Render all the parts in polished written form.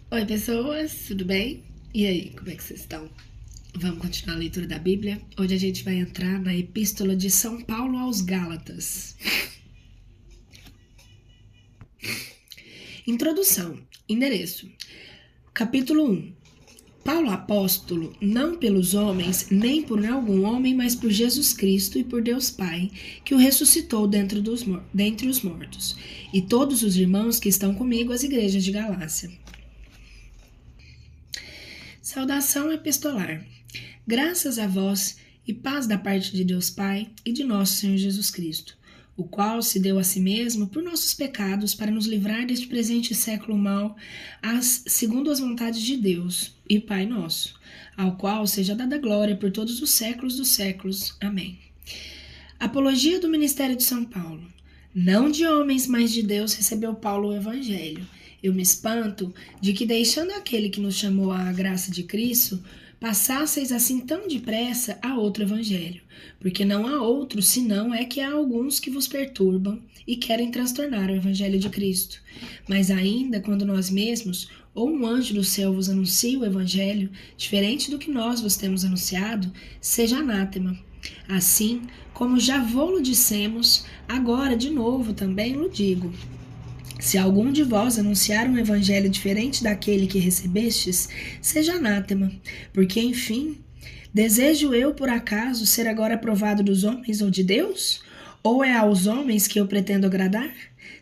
Oi, pessoas, tudo bem? E aí, como é que vocês estão? Vamos continuar a leitura da Bíblia. Hoje a gente vai entrar na Epístola de São Paulo aos Gálatas. Introdução. Endereço. Capítulo 1. Paulo apóstolo, não pelos homens, nem por algum homem, mas por Jesus Cristo e por Deus Pai, que o ressuscitou dentre os mortos, e todos os irmãos que estão comigo às igrejas de Galácia. Saudação epistolar. Graças a vós e paz da parte de Deus Pai e de nosso Senhor Jesus Cristo, o qual se deu a si mesmo por nossos pecados para nos livrar deste presente século mau, segundo as vontades de Deus e Pai nosso, ao qual seja dada glória por todos os séculos dos séculos. Amém. Apologia do Ministério de São Paulo. Não de homens, mas de Deus recebeu Paulo o Evangelho. Eu me espanto de que, deixando aquele que nos chamou à graça de Cristo, passasseis assim tão depressa a outro evangelho, porque não há outro, senão é que há alguns que vos perturbam e querem transtornar o evangelho de Cristo. Mas ainda quando nós mesmos, ou um anjo do céu vos anuncia o evangelho, diferente do que nós vos temos anunciado, seja anátema. Assim, como já vô-lo dissemos, agora de novo também lo digo. Se algum de vós anunciar um evangelho diferente daquele que recebestes, seja anátema, porque, enfim, desejo eu, por acaso, ser agora aprovado dos homens ou de Deus? Ou é aos homens que eu pretendo agradar?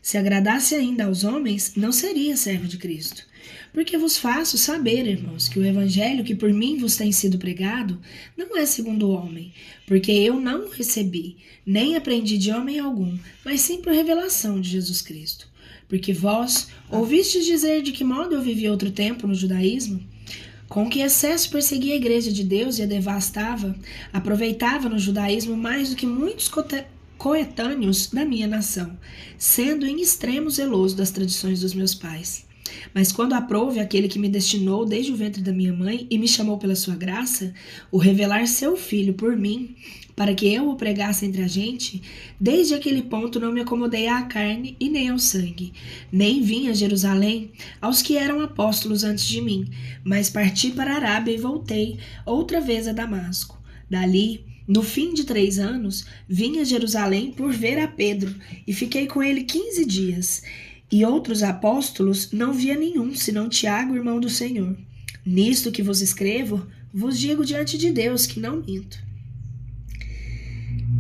Se agradasse ainda aos homens, não seria servo de Cristo. Porque vos faço saber, irmãos, que o evangelho que por mim vos tem sido pregado não é segundo o homem, porque eu não o recebi, nem aprendi de homem algum, mas sim por revelação de Jesus Cristo. Porque vós ouvistes dizer de que modo eu vivi outro tempo no judaísmo? Com que excesso perseguia a igreja de Deus e a devastava, aproveitava no judaísmo mais do que muitos coetâneos da minha nação, sendo em extremo zeloso das tradições dos meus pais. Mas quando aprouve aquele que me destinou desde o ventre da minha mãe e me chamou pela sua graça, o revelar seu filho por mim, para que eu o pregasse entre a gente, desde aquele ponto não me acomodei à carne e nem ao sangue, nem vim a Jerusalém aos que eram apóstolos antes de mim, mas parti para a Arábia e voltei outra vez a Damasco. Dali, no fim de 3 anos, vim a Jerusalém por ver a Pedro e fiquei com ele 15 dias. E outros apóstolos não via nenhum, senão Tiago, irmão do Senhor. Nisto que vos escrevo, vos digo diante de Deus que não minto.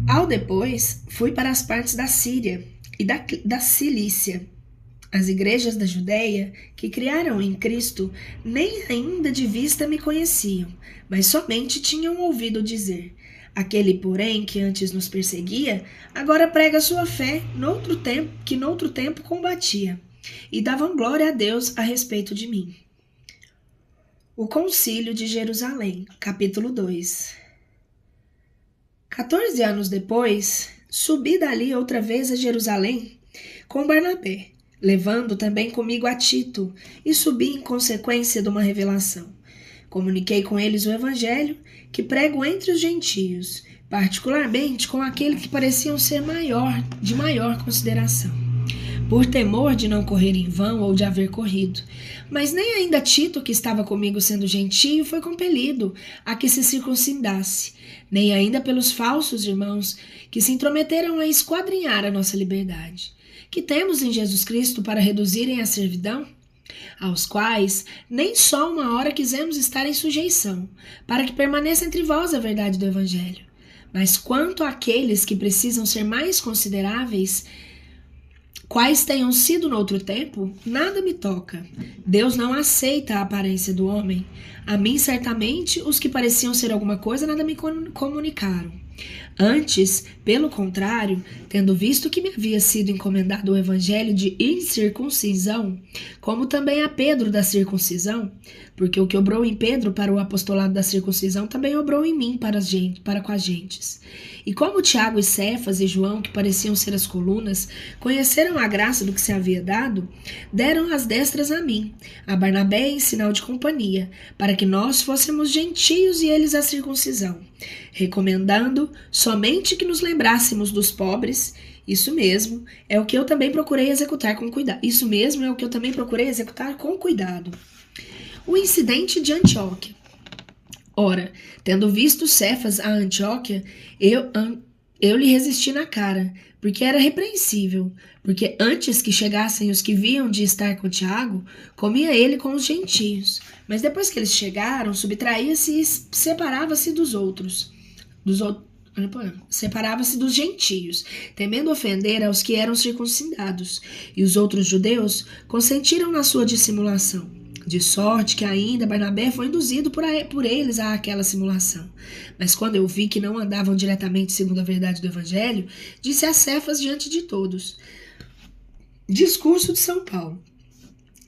Ao depois, fui para as partes da Síria e da Cilícia. As igrejas da Judéia, que criaram em Cristo, nem ainda de vista me conheciam, mas somente tinham ouvido dizer: aquele, porém, que antes nos perseguia, agora prega sua fé noutro tempo combatia, e davam glória a Deus a respeito de mim. O Concílio de Jerusalém, capítulo 2. 14 anos depois, subi dali outra vez a Jerusalém com Barnabé, levando também comigo a Tito, e subi em consequência de uma revelação. Comuniquei com eles o evangelho que prego entre os gentios, particularmente com aqueles que pareciam ser de maior consideração, por temor de não correr em vão ou de haver corrido. Mas nem ainda Tito, que estava comigo sendo gentio, foi compelido a que se circuncidasse, nem ainda pelos falsos irmãos que se intrometeram a esquadrinhar a nossa liberdade, que temos em Jesus Cristo para reduzirem à servidão, aos quais nem só uma hora quisemos estar em sujeição, para que permaneça entre vós a verdade do Evangelho. Mas quanto àqueles que precisam ser mais consideráveis, quais tenham sido no outro tempo, nada me toca. Deus não aceita a aparência do homem. A mim, certamente, os que pareciam ser alguma coisa nada me comunicaram. Antes, pelo contrário, tendo visto que me havia sido encomendado o evangelho de incircuncisão, como também a Pedro da circuncisão, porque o que obrou em Pedro para o apostolado da circuncisão também obrou em mim para com as gentes. E como Tiago e Cefas e João, que pareciam ser as colunas, conheceram a graça do que se havia dado, deram as destras a mim, a Barnabé em sinal de companhia, para que nós fôssemos gentios e eles a circuncisão, recomendando somente que nos lembrássemos dos pobres Isso mesmo é o que eu também procurei executar com cuidado. Isso mesmo é o que eu também procurei executar com cuidado. O incidente de Antioquia. Ora, tendo visto Cefas a Antioquia, eu lhe resisti na cara, porque era repreensível, porque antes que chegassem os que viam de estar com Tiago, comia ele com os gentios. Mas depois que eles chegaram, subtraía-se e separava-se separava-se dos gentios, temendo ofender aos que eram circuncidados, e os outros judeus consentiram na sua dissimulação. De sorte que ainda Barnabé foi induzido por eles a aquela simulação. Mas quando eu vi que não andavam diretamente segundo a verdade do Evangelho, disse a Cefas diante de todos. Discurso de São Paulo.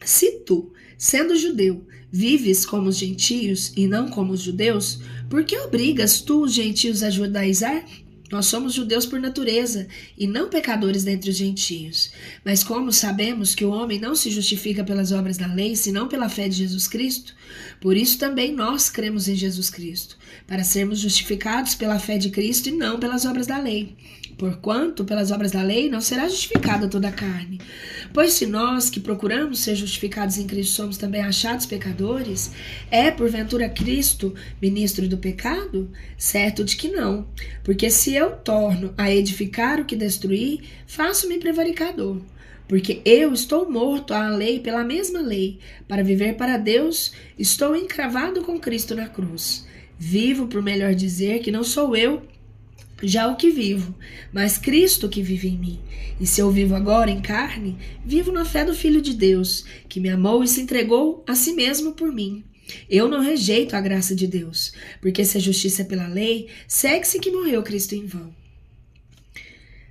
Se tu, sendo judeu, vives como os gentios e não como os judeus, por que obrigas tu os gentios a judaizar? Nós somos judeus por natureza, e não pecadores dentre os gentios. Mas como sabemos que o homem não se justifica pelas obras da lei, senão pela fé de Jesus Cristo, por isso também nós cremos em Jesus Cristo, para sermos justificados pela fé de Cristo e não pelas obras da lei. Porquanto, pelas obras da lei, não será justificada toda a carne. Pois se nós, que procuramos ser justificados em Cristo, somos também achados pecadores, é, porventura, Cristo ministro do pecado? Certo de que não. Porque se eu torno a edificar o que destruí, faço-me prevaricador. Porque eu estou morto à lei pela mesma lei. Para viver para Deus, estou encravado com Cristo na cruz. Vivo, por melhor dizer, que não sou eu já o que vivo, mas Cristo que vive em mim. E se eu vivo agora em carne, vivo na fé do Filho de Deus, que me amou e se entregou a si mesmo por mim. Eu não rejeito a graça de Deus, porque se a justiça é pela lei, segue-se que morreu Cristo em vão.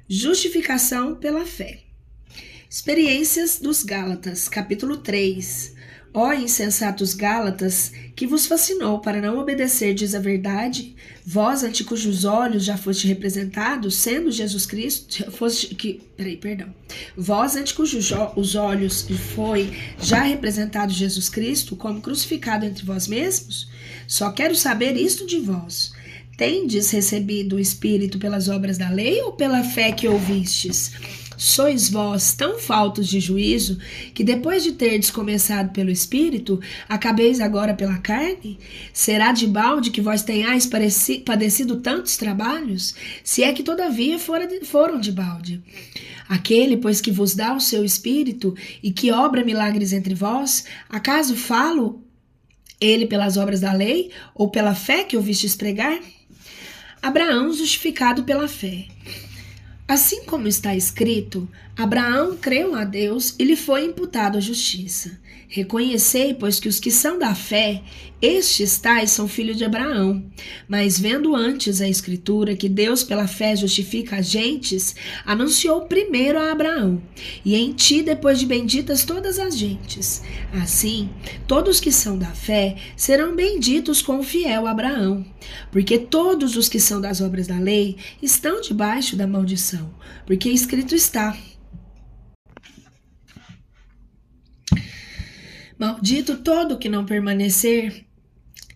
Justificação pela fé. Experiências dos Gálatas, capítulo 3. Ó insensatos Gálatas, que vos fascinou para não obedecerdes à verdade, vós ante cujos olhos já foste representados, sendo Jesus Cristo, vós ante cujos os olhos foi já representado Jesus Cristo como crucificado entre vós mesmos? Só quero saber isto de vós. Tendes recebido o Espírito pelas obras da lei ou pela fé que ouvistes? Sois vós tão faltos de juízo, que depois de terdes começado pelo Espírito, acabeis agora pela carne? Será de balde que vós tenhais padecido tantos trabalhos? Se é que todavia foram de balde. Aquele, pois, que vos dá o seu Espírito, e que obra milagres entre vós, acaso falo ele pelas obras da lei, ou pela fé que ouvistes pregar? Abraão justificado pela fé. Assim como está escrito, Abraão creu a Deus e lhe foi imputado a justiça. Reconhecei, pois, que os que são da fé, estes tais são filhos de Abraão. Mas vendo antes a Escritura que Deus pela fé justifica as gentes, anunciou primeiro a Abraão, e em ti depois de benditas todas as gentes. Assim, todos que são da fé serão benditos com o fiel Abraão, porque todos os que são das obras da lei estão debaixo da maldição, porque escrito está: maldito todo que não permanecer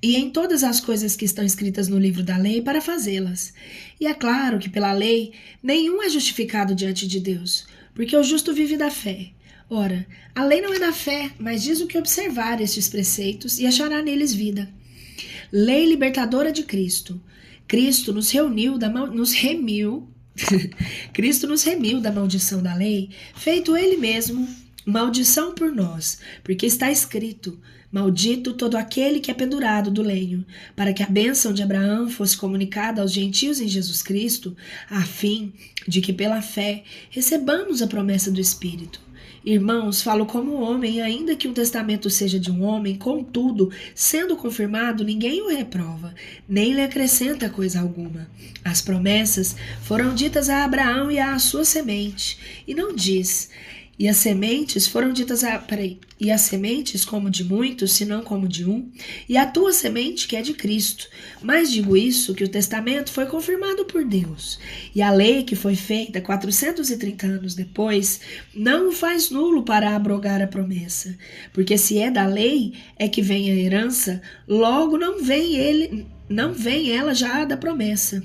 e em todas as coisas que estão escritas no livro da lei para fazê-las. E é claro que pela lei nenhum é justificado diante de Deus, porque o justo vive da fé. Ora, a lei não é da fé, mas diz o que observar estes preceitos e achará neles vida. Lei libertadora de Cristo. Cristo nos remiu Cristo nos remiu da maldição da lei, feito ele mesmo maldição por nós, porque está escrito: maldito todo aquele que é pendurado do lenho, para que a bênção de Abraão fosse comunicada aos gentios em Jesus Cristo, a fim de que pela fé recebamos a promessa do Espírito. Irmãos, falo como homem, ainda que um testamento seja de um homem, contudo, sendo confirmado, ninguém o reprova, nem lhe acrescenta coisa alguma. As promessas foram ditas a Abraão e à sua semente, e não diz: e as sementes foram ditas e as sementes como de muitos, senão como de um, e a tua semente que é de Cristo. Mas digo isso, que o testamento foi confirmado por Deus, e a lei que foi feita 430 anos depois, não o faz nulo para abrogar a promessa, porque se é da lei é que vem a herança, logo não vem ela já da promessa.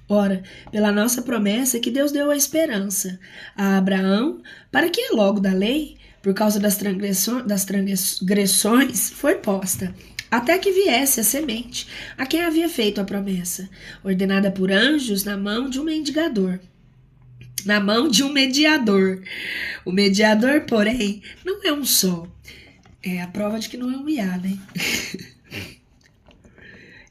Ora, pela nossa promessa que Deus deu a esperança a Abraão, para que logo da lei, por causa das transgressões, foi posta, até que viesse a semente, a quem havia feito a promessa, ordenada por anjos na mão de um mediador. O mediador, porém, não é um só. É a prova de que não é um IA, né?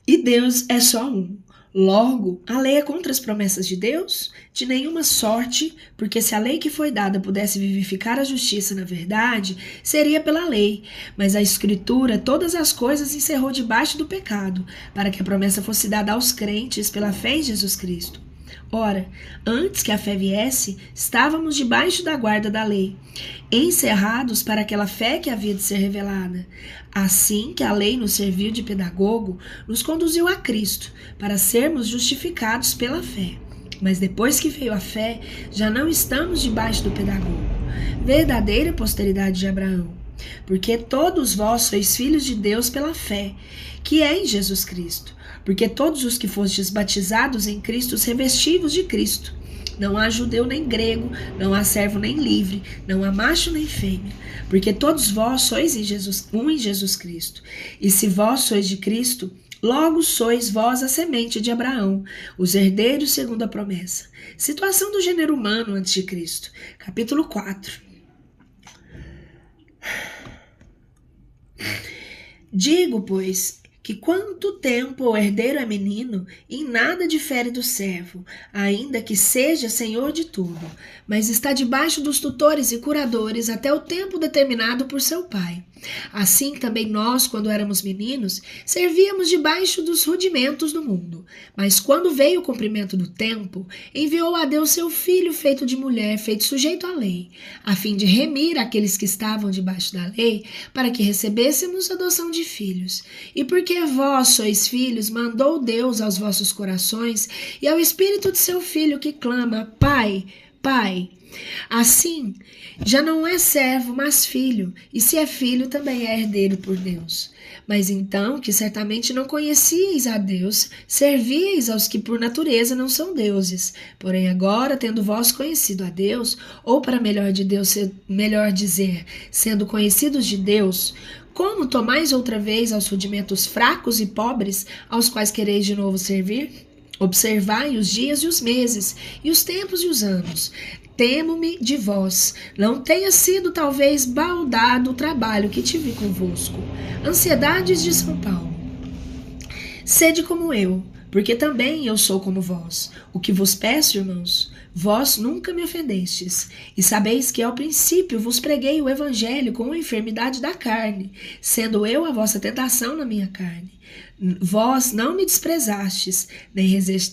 E Deus é só um. Logo, a lei é contra as promessas de Deus? De nenhuma sorte, porque se a lei que foi dada pudesse vivificar a justiça na verdade, seria pela lei. Mas a Escritura todas as coisas encerrou debaixo do pecado, para que a promessa fosse dada aos crentes pela fé em Jesus Cristo. Ora, antes que a fé viesse, estávamos debaixo da guarda da lei, encerrados para aquela fé que havia de ser revelada. Assim que a lei nos serviu de pedagogo, nos conduziu a Cristo, para sermos justificados pela fé. Mas depois que veio a fé, já não estamos debaixo do pedagogo, verdadeira posteridade de Abraão. Porque todos vós sois filhos de Deus pela fé, que é em Jesus Cristo. Porque todos os que fostes batizados em Cristo, os revestivos de Cristo. Não há judeu nem grego, não há servo nem livre, não há macho nem fêmea. Porque todos vós sois em Jesus Cristo. E se vós sois de Cristo, logo sois vós a semente de Abraão, os herdeiros segundo a promessa. Situação do gênero humano antes de Cristo. Capítulo 4. Digo, pois, que quanto tempo o herdeiro é menino, em nada difere do servo, ainda que seja senhor de tudo, mas está debaixo dos tutores e curadores até o tempo determinado por seu pai. Assim também nós, quando éramos meninos, servíamos debaixo dos rudimentos do mundo. Mas quando veio o cumprimento do tempo, enviou a Deus seu filho feito de mulher, feito sujeito à lei, a fim de remir aqueles que estavam debaixo da lei, para que recebêssemos adoção de filhos. E porque vós sois filhos, mandou Deus aos vossos corações e ao Espírito de seu Filho que clama, Pai, Pai. Assim, já não é servo, mas filho, e se é filho, também é herdeiro por Deus. Mas então, que certamente não conhecieis a Deus, servíeis aos que por natureza não são deuses. Porém agora, tendo vós conhecido a Deus, ou para melhor dizer, sendo conhecidos de Deus, como tomais outra vez aos rudimentos fracos e pobres, aos quais quereis de novo servir? Observai os dias e os meses, e os tempos e os anos. Temo-me de vós, não tenha sido talvez baldado o trabalho que tive convosco. Ansiedades de São Paulo. Sede como eu, porque também eu sou como vós. O que vos peço, irmãos, vós nunca me ofendestes, e sabeis que ao princípio vos preguei o evangelho com a enfermidade da carne, sendo eu a vossa tentação na minha carne. Vós não me desprezastes, nem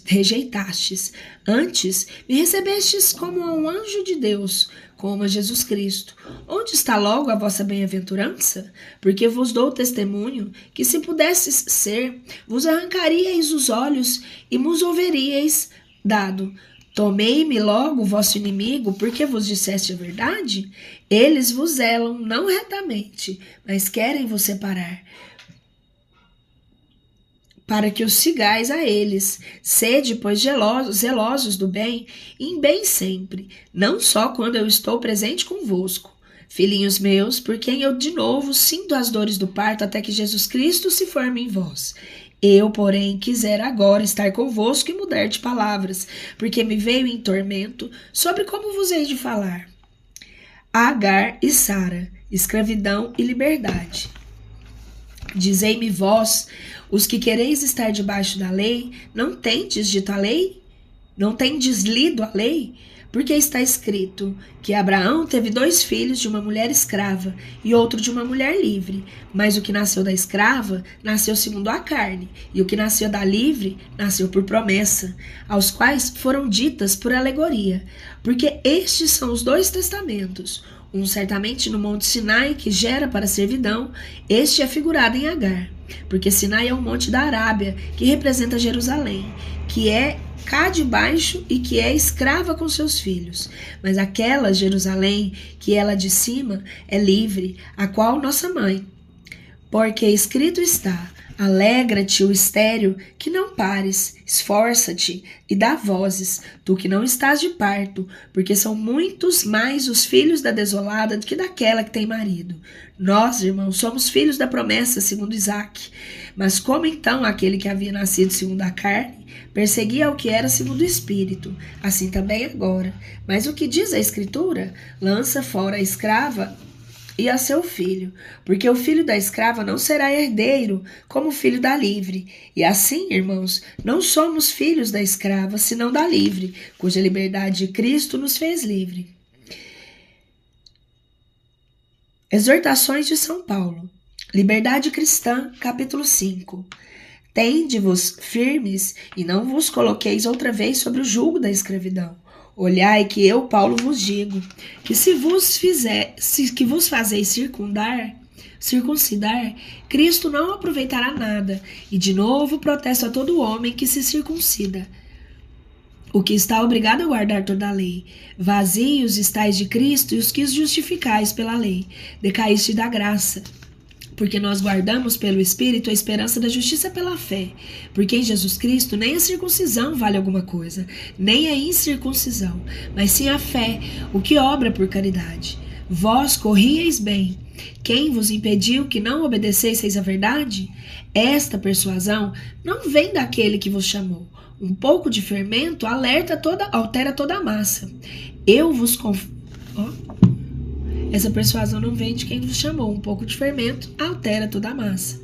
rejeitastes. Antes, me recebestes como a um anjo de Deus, como a Jesus Cristo. Onde está logo a vossa bem-aventurança? Porque vos dou testemunho que, se pudesses ser, vos arrancaríeis os olhos e vos ouveríeis dado. Tomei-me logo o vosso inimigo, porque vos disseste a verdade? Eles vos zelam não retamente, mas querem vos separar, para que os sigais a eles. Sede, pois, zelosos do bem, e em bem sempre, não só quando eu estou presente convosco. Filhinhos meus, por quem eu de novo sinto as dores do parto até que Jesus Cristo se forme em vós. Eu, porém, quisera agora estar convosco e mudar de palavras, porque me veio em tormento sobre como vos hei de falar. Agar e Sara, escravidão e liberdade. Dizei-me vós, os que quereis estar debaixo da lei, não tendes dito a lei? Não tendes lido a lei? Porque está escrito que Abraão teve 2 filhos de uma mulher escrava e outro de uma mulher livre. Mas o que nasceu da escrava, nasceu segundo a carne, e o que nasceu da livre, nasceu por promessa, aos quais foram ditas por alegoria. Porque estes são os 2 testamentos. Um certamente no monte Sinai, que gera para a servidão, este é figurado em Agar, porque Sinai é um monte da Arábia, que representa Jerusalém, que é cá de baixo e que é escrava com seus filhos. Mas aquela Jerusalém, que é lá de cima, é livre, a qual nossa mãe. Porque escrito está, Alegra-te, o estéril, que não pares, esforça-te e dá vozes, tu que não estás de parto, porque são muitos mais os filhos da desolada do que daquela que tem marido. Nós, irmãos, somos filhos da promessa segundo Isaque. Mas como então aquele que havia nascido segundo a carne perseguia o que era segundo o Espírito, assim também agora. Mas o que diz a Escritura? Lança fora a escrava e a seu filho, porque o filho da escrava não será herdeiro como o filho da livre. E assim, irmãos, não somos filhos da escrava, senão da livre, cuja liberdade de Cristo nos fez livre. Exortações de São Paulo. Liberdade Cristã, capítulo 5. Tende-vos firmes e não vos coloqueis outra vez sobre o jugo da escravidão. Olhai que eu, Paulo, vos digo, que se vos fazeis circuncidar, Cristo não aproveitará nada, e de novo protesto a todo homem que se circuncida, o que está obrigado a guardar toda a lei. Vazios estáis de Cristo e os que os justificais pela lei, decaíste da graça. Porque nós guardamos pelo Espírito a esperança da justiça pela fé. Porque em Jesus Cristo nem a circuncisão vale alguma coisa, nem a incircuncisão, mas sim a fé, o que obra por caridade. Vós corrieis bem. Quem vos impediu que não obedecesseis à verdade? Esta persuasão não vem daquele que vos chamou. Um pouco de fermento altera toda a massa. Essa persuasão não vem de quem vos chamou. Um pouco de fermento altera toda a massa.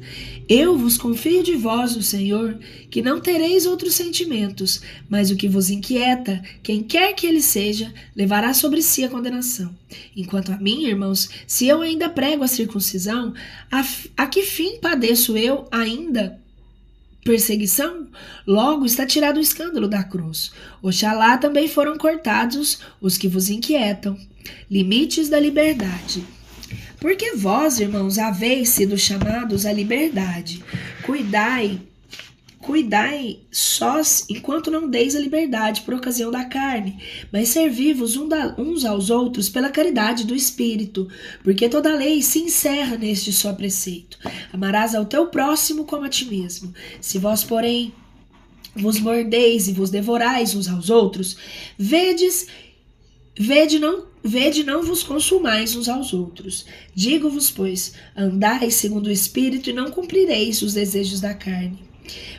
Eu vos confio de vós, o Senhor, que não tereis outros sentimentos, mas o que vos inquieta, quem quer que ele seja, levará sobre si a condenação. Enquanto a mim, irmãos, se eu ainda prego a circuncisão, a que fim padeço eu ainda perseguição? Logo está tirado o escândalo da cruz. Oxalá também foram cortados os que vos inquietam. Limites da liberdade. Porque vós, irmãos, haveis sido chamados à liberdade. Cuidai sós enquanto não deis a liberdade por ocasião da carne, mas servi-vos uns aos outros pela caridade do Espírito, porque toda a lei se encerra neste só preceito. Amarás ao teu próximo como a ti mesmo. Se vós, porém, vos mordeis e vos devorais uns aos outros, vede, não vos consumais uns aos outros. Digo-vos, pois, andai segundo o Espírito e não cumprireis os desejos da carne.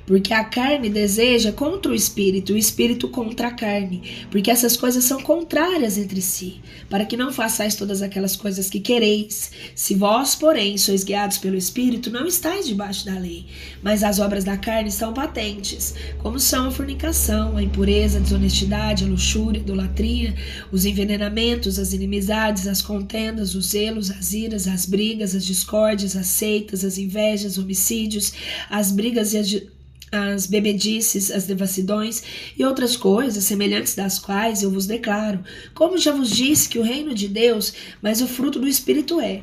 Porque a carne deseja contra o Espírito contra a carne, porque essas coisas são contrárias entre si, para que não façais todas aquelas coisas que quereis. Se vós, porém, sois guiados pelo Espírito, não estáis debaixo da lei, mas as obras da carne são patentes, como são a fornicação, a impureza, a desonestidade, a luxúria, a idolatria, os envenenamentos, as inimizades, as contendas, os zelos, as iras, as brigas, as discórdias, as seitas, as invejas, homicídios, as brigas e as bebedices, as devassidões e outras coisas semelhantes, das quais eu vos declaro, como já vos disse, que o reino de Deus, mas o fruto do Espírito é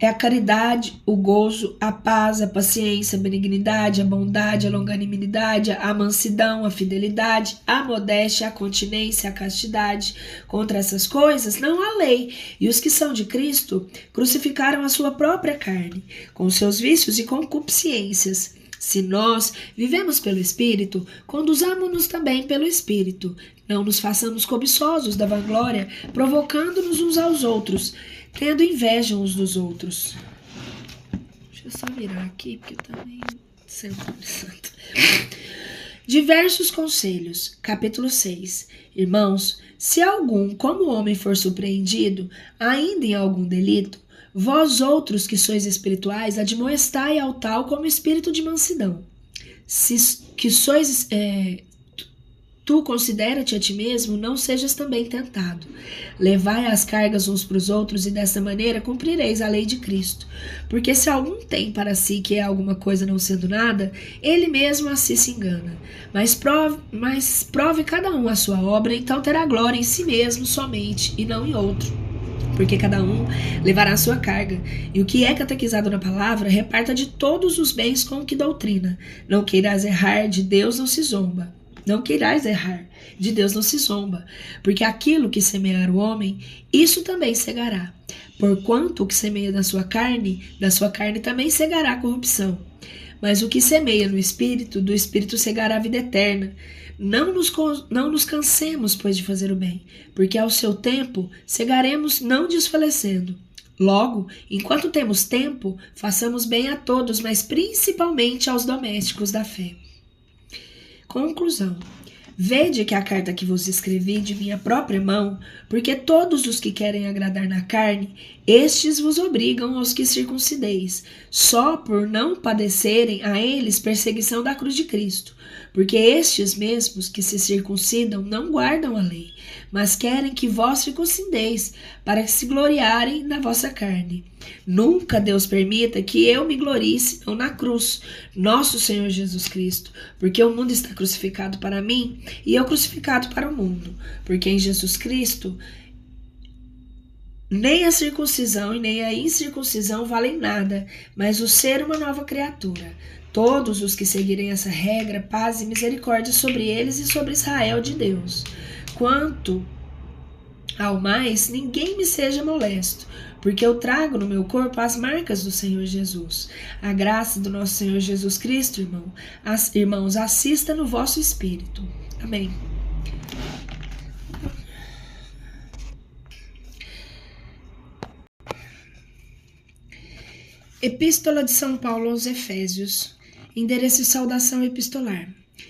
a caridade, o gozo, a paz, a paciência, a benignidade, a bondade, a longanimidade, a mansidão, a fidelidade, a modéstia, a continência, a castidade. Contra essas coisas não há lei, e os que são de Cristo crucificaram a sua própria carne, com seus vícios e concupiscências. Se nós vivemos pelo Espírito, conduzamo-nos também pelo Espírito. Não nos façamos cobiçosos da vanglória, provocando-nos uns aos outros, tendo inveja uns dos outros. Deixa eu só virar aqui, porque eu também sento. Diversos conselhos. Capítulo 6. Irmãos, se algum, como homem, for surpreendido, ainda em algum delito, vós outros que sois espirituais, admoestai ao tal como espírito de mansidão. Tu considera-te a ti mesmo, não sejas também tentado. Levai as cargas uns para os outros e dessa maneira cumprireis a lei de Cristo. Porque se algum tem para si que é alguma coisa não sendo nada, ele mesmo a si se engana. Mas prove cada um a sua obra, então terá glória em si mesmo somente e não em outro. Porque cada um levará a sua carga, e o que é catequizado na palavra, reparta de todos os bens com que doutrina. Não queiras errar, de Deus não se zomba. não queirais errar. De Deus não se zomba, porque aquilo que semear o homem, isso também cegará. Porquanto o que semeia da sua carne também cegará a corrupção. Mas o que semeia no Espírito, do Espírito cegará a vida eterna. Não nos cansemos, pois, de fazer o bem, porque ao seu tempo cegaremos não desfalecendo. Logo, enquanto temos tempo, façamos bem a todos, mas principalmente aos domésticos da fé. Conclusão. Vede que a carta que vos escrevi de minha própria mão, porque todos os que querem agradar na carne, estes vos obrigam aos que circuncideis, só por não padecerem a eles perseguição da cruz de Cristo. Porque estes mesmos que se circuncidam não guardam a lei, mas querem que vós circuncideis, para que se gloriarem na vossa carne. Nunca Deus permita que eu me glorie senão na cruz, nosso Senhor Jesus Cristo, porque o mundo está crucificado para mim e eu crucificado para o mundo, porque em Jesus Cristo nem a circuncisão e nem a incircuncisão valem nada, mas o ser uma nova criatura. Todos os que seguirem essa regra, paz e misericórdia sobre eles e sobre Israel de Deus. Quanto ao mais, ninguém me seja molesto, porque eu trago no meu corpo as marcas do Senhor Jesus. A graça do nosso Senhor Jesus Cristo, irmãos, assista no vosso espírito. Amém. Epístola de São Paulo aos Efésios. Endereço e saudação epistolar.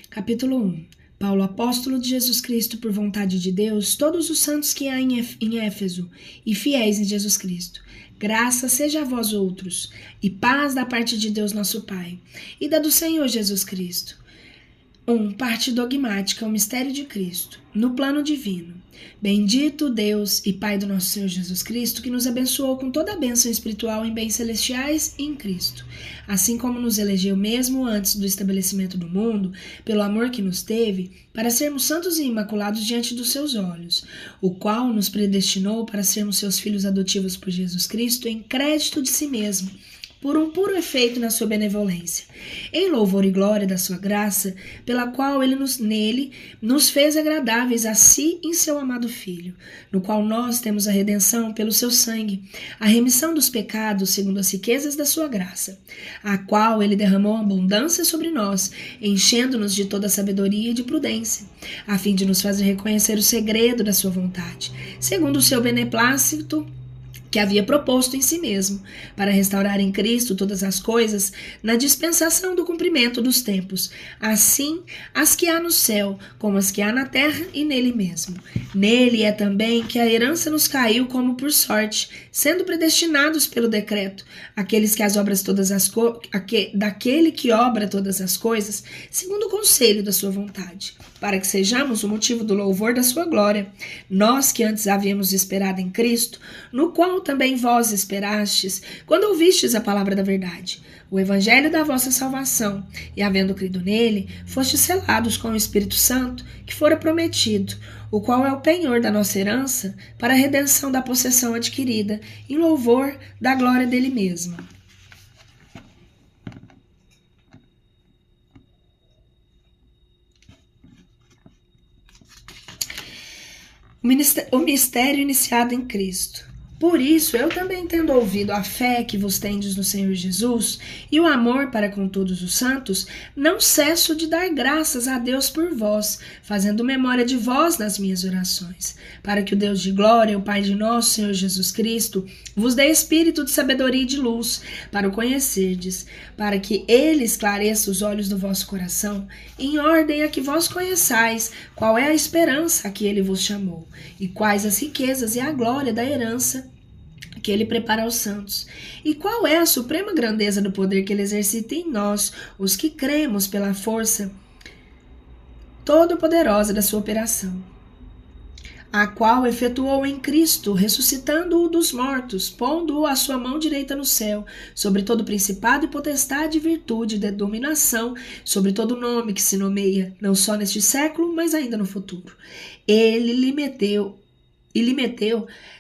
Capítulo 1. Paulo, apóstolo de Jesus Cristo, por vontade de Deus, todos os santos que há em Éfeso e fiéis em Jesus Cristo. Graça seja a vós outros, e paz da parte de Deus nosso Pai, e da do Senhor Jesus Cristo. 1. Parte dogmática, o mistério de Cristo, no plano divino. Bendito Deus e Pai do nosso Senhor Jesus Cristo, que nos abençoou com toda a bênção espiritual em bens celestiais e em Cristo, assim como nos elegeu mesmo antes do estabelecimento do mundo, pelo amor que nos teve, para sermos santos e imaculados diante dos seus olhos, o qual nos predestinou para sermos seus filhos adotivos por Jesus Cristo em crédito de si mesmo, por um puro efeito na sua benevolência, em louvor e glória da sua graça, pela qual ele nele nos fez agradáveis a si em seu amado Filho, no qual nós temos a redenção pelo seu sangue, a remissão dos pecados segundo as riquezas da sua graça, a qual ele derramou abundância sobre nós, enchendo-nos de toda sabedoria e de prudência, a fim de nos fazer reconhecer o segredo da sua vontade, segundo o seu beneplácito, que havia proposto em si mesmo, para restaurar em Cristo todas as coisas na dispensação do cumprimento dos tempos, assim as que há no céu, como as que há na terra e nele mesmo. Nele é também que a herança nos caiu como por sorte, sendo predestinados pelo decreto, aqueles que as obras daquele que obra todas as coisas, segundo o conselho da sua vontade, para que sejamos o motivo do louvor da sua glória, nós que antes havíamos esperado em Cristo, no qual também vós esperastes, quando ouvistes a palavra da verdade, o evangelho da vossa salvação, e havendo crido nele, fostes selados com o Espírito Santo, que fora prometido, o qual é o penhor da nossa herança, para a redenção da possessão adquirida, em louvor da glória dele mesmo. O mistério iniciado em Cristo. Por isso, eu também tendo ouvido a fé que vos tendes no Senhor Jesus e o amor para com todos os santos, não cesso de dar graças a Deus por vós, fazendo memória de vós nas minhas orações, para que o Deus de glória, o Pai de nosso Senhor Jesus Cristo, vos dê espírito de sabedoria e de luz, para o conhecerdes, para que ele esclareça os olhos do vosso coração, em ordem a que vós conheçais qual é a esperança a que ele vos chamou, e quais as riquezas e a glória da herança que ele prepara aos santos, e qual é a suprema grandeza do poder que ele exercita em nós, os que cremos pela força todo-poderosa da sua operação, a qual efetuou em Cristo, ressuscitando-o dos mortos, pondo-o à sua mão direita no céu, sobre todo principado e potestade e virtude, de dominação, sobre todo nome que se nomeia, não só neste século, mas ainda no futuro. Ele lhe meteu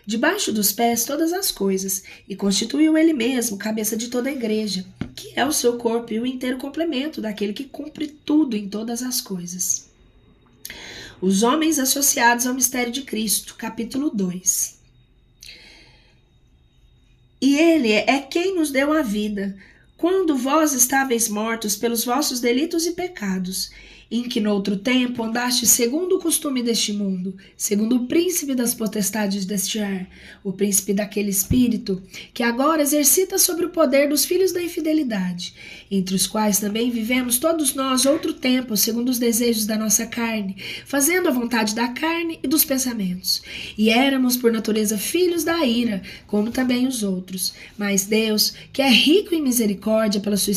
debaixo dos pés todas as coisas, e constituiu ele mesmo cabeça de toda a igreja, que é o seu corpo e o inteiro complemento daquele que cumpre tudo em todas as coisas. Os homens associados ao mistério de Cristo, capítulo 2. E ele é quem nos deu a vida, quando vós estáveis mortos pelos vossos delitos e pecados, em que noutro tempo andaste segundo o costume deste mundo, segundo o príncipe das potestades deste ar, o príncipe daquele espírito, que agora exercita sobre o poder dos filhos da infidelidade, entre os quais também vivemos todos nós outro tempo, segundo os desejos da nossa carne, fazendo a vontade da carne e dos pensamentos. E éramos por natureza filhos da ira, como também os outros. Mas Deus, que é rico em misericórdia pela sua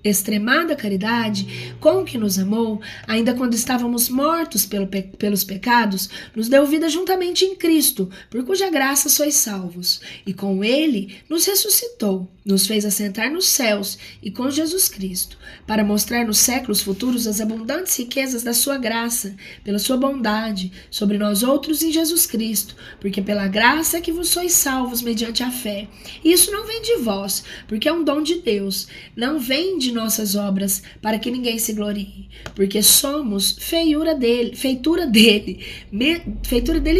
extremada caridade, com que nos amou, ainda quando estávamos mortos pelos pecados, nos deu vida juntamente em Cristo, por cuja graça sois salvos. E com ele nos ressuscitou, nos fez assentar nos céus e com Jesus Cristo, para mostrar nos séculos futuros as abundantes riquezas da sua graça, pela sua bondade, sobre nós outros em Jesus Cristo, porque pela graça é que vos sois salvos mediante a fé. E isso não vem de vós, porque é um dom de Deus, não vem de nossas obras, para que ninguém se glorie, porque somos feitura dele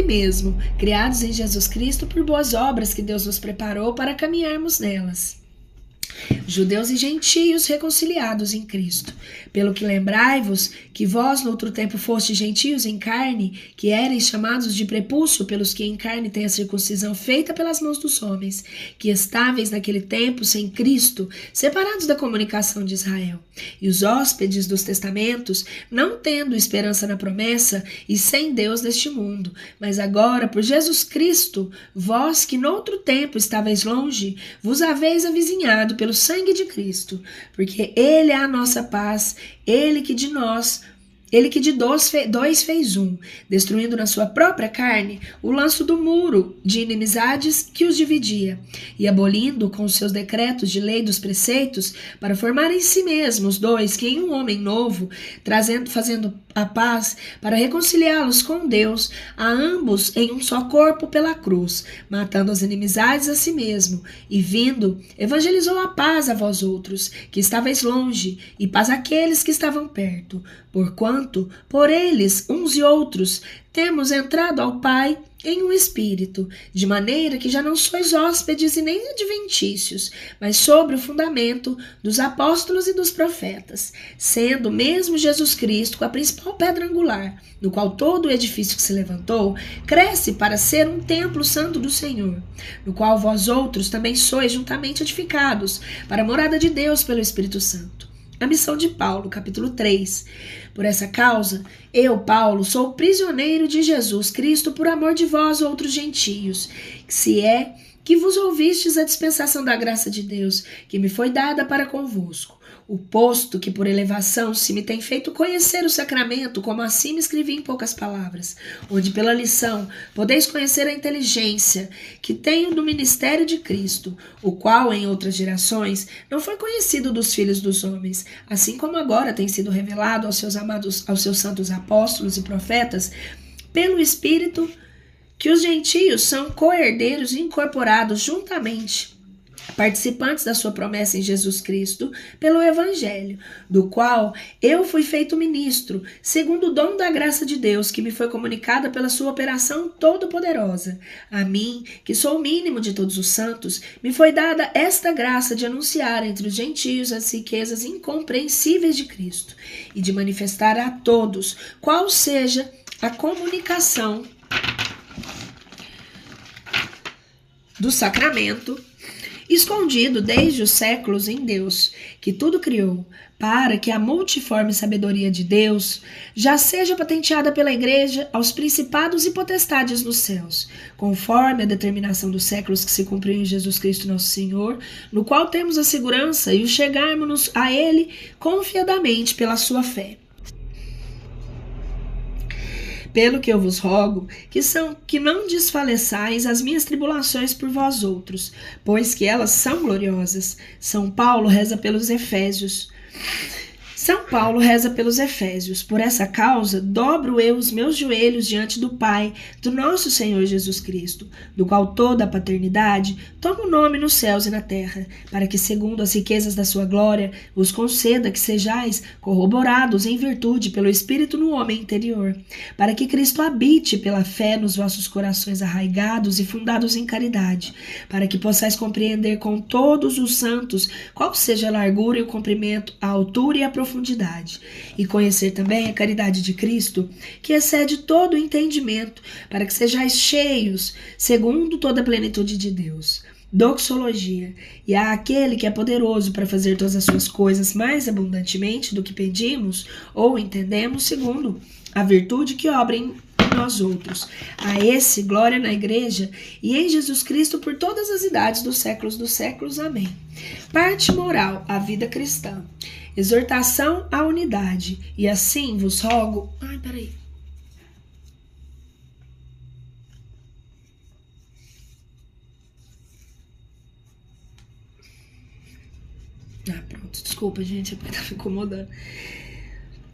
mesmo, criados em Jesus Cristo por boas obras que Deus nos preparou para caminharmos nelas. Judeus e gentios reconciliados em Cristo. Pelo que lembrai-vos que vós noutro tempo fostes gentios em carne, que éreis chamados de prepúcio pelos que em carne têm a circuncisão feita pelas mãos dos homens, que estáveis naquele tempo sem Cristo, separados da comunicação de Israel, e os hóspedes dos testamentos, não tendo esperança na promessa, e sem Deus deste mundo. Mas agora, por Jesus Cristo, vós que noutro tempo estáveis longe, vos haveis avizinhado pelo sangue de Cristo, porque ele é a nossa paz, ele que de dois fez um, destruindo na sua própria carne o laço do muro de inimizades que os dividia, e abolindo com os seus decretos de lei dos preceitos, para formar em si mesmos dois que em um homem novo, fazendo a paz, para reconciliá-los com Deus, a ambos em um só corpo pela cruz, matando as inimizades a si mesmo, e vindo, evangelizou a paz a vós outros, que estáveis longe, e paz àqueles que estavam perto, porquanto, por eles, uns e outros, temos entrado ao Pai em um espírito, de maneira que já não sois hóspedes e nem adventícios, mas sobre o fundamento dos apóstolos e dos profetas, sendo mesmo Jesus Cristo a principal pedra angular, no qual todo o edifício que se levantou cresce para ser um templo santo do Senhor, no qual vós outros também sois juntamente edificados, para a morada de Deus pelo Espírito Santo. A missão de Paulo, capítulo 3. Por essa causa, eu, Paulo, sou prisioneiro de Jesus Cristo por amor de vós, outros gentios, se é que vos ouvistes a dispensação da graça de Deus, que me foi dada para convosco. O posto que por elevação se me tem feito conhecer o sacramento, como assim me escrevi em poucas palavras, onde pela lição podeis conhecer a inteligência que tenho do ministério de Cristo, o qual em outras gerações não foi conhecido dos filhos dos homens, assim como agora tem sido revelado aos seus santos apóstolos e profetas, pelo Espírito, que os gentios são co-herdeiros e incorporados juntamente, participantes da sua promessa em Jesus Cristo, pelo Evangelho, do qual eu fui feito ministro, segundo o dom da graça de Deus, que me foi comunicada pela sua operação todo-poderosa. A mim, que sou o mínimo de todos os santos, me foi dada esta graça de anunciar entre os gentios as riquezas incompreensíveis de Cristo, e de manifestar a todos qual seja a comunicação do sacramento, escondido desde os séculos em Deus, que tudo criou, para que a multiforme sabedoria de Deus já seja patenteada pela Igreja aos principados e potestades nos céus, conforme a determinação dos séculos que se cumpriu em Jesus Cristo nosso Senhor, no qual temos a segurança e o chegarmos a Ele confiadamente pela sua fé. Pelo que eu vos rogo, que não desfaleçais as minhas tribulações por vós outros, pois que elas são gloriosas. São Paulo reza pelos Efésios. São Paulo reza pelos Efésios. Por essa causa, dobro eu os meus joelhos diante do Pai, do nosso Senhor Jesus Cristo, do qual toda a paternidade toma o nome nos céus e na terra, para que, segundo as riquezas da sua glória, vos conceda que sejais corroborados em virtude pelo Espírito no homem interior, para que Cristo habite pela fé nos vossos corações arraigados e fundados em caridade, para que possais compreender com todos os santos qual seja a largura e o comprimento, a altura e a profundidade, e conhecer também a caridade de Cristo, que excede todo o entendimento, para que sejais cheios, segundo toda a plenitude de Deus. Doxologia. E há aquele que é poderoso para fazer todas as suas coisas mais abundantemente do que pedimos ou entendemos, segundo a virtude que obra em nós outros. A esse, glória na Igreja e em Jesus Cristo por todas as idades dos séculos. Amém. Parte moral, a vida cristã. Exortação à unidade. E assim vos rogo... Pronto, desculpa, gente, tá me incomodando.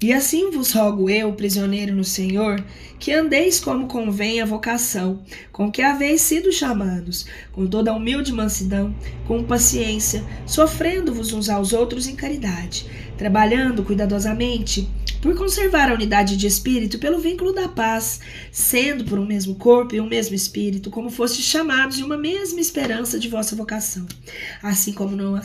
E assim vos rogo eu, prisioneiro no Senhor, que andeis como convém a vocação, com que haveis sido chamados, com toda a humilde mansidão, com paciência, sofrendo-vos uns aos outros em caridade, trabalhando cuidadosamente por conservar a unidade de espírito pelo vínculo da paz, sendo por um mesmo corpo e um mesmo espírito, como fostes chamados em uma mesma esperança de vossa vocação. Assim como não,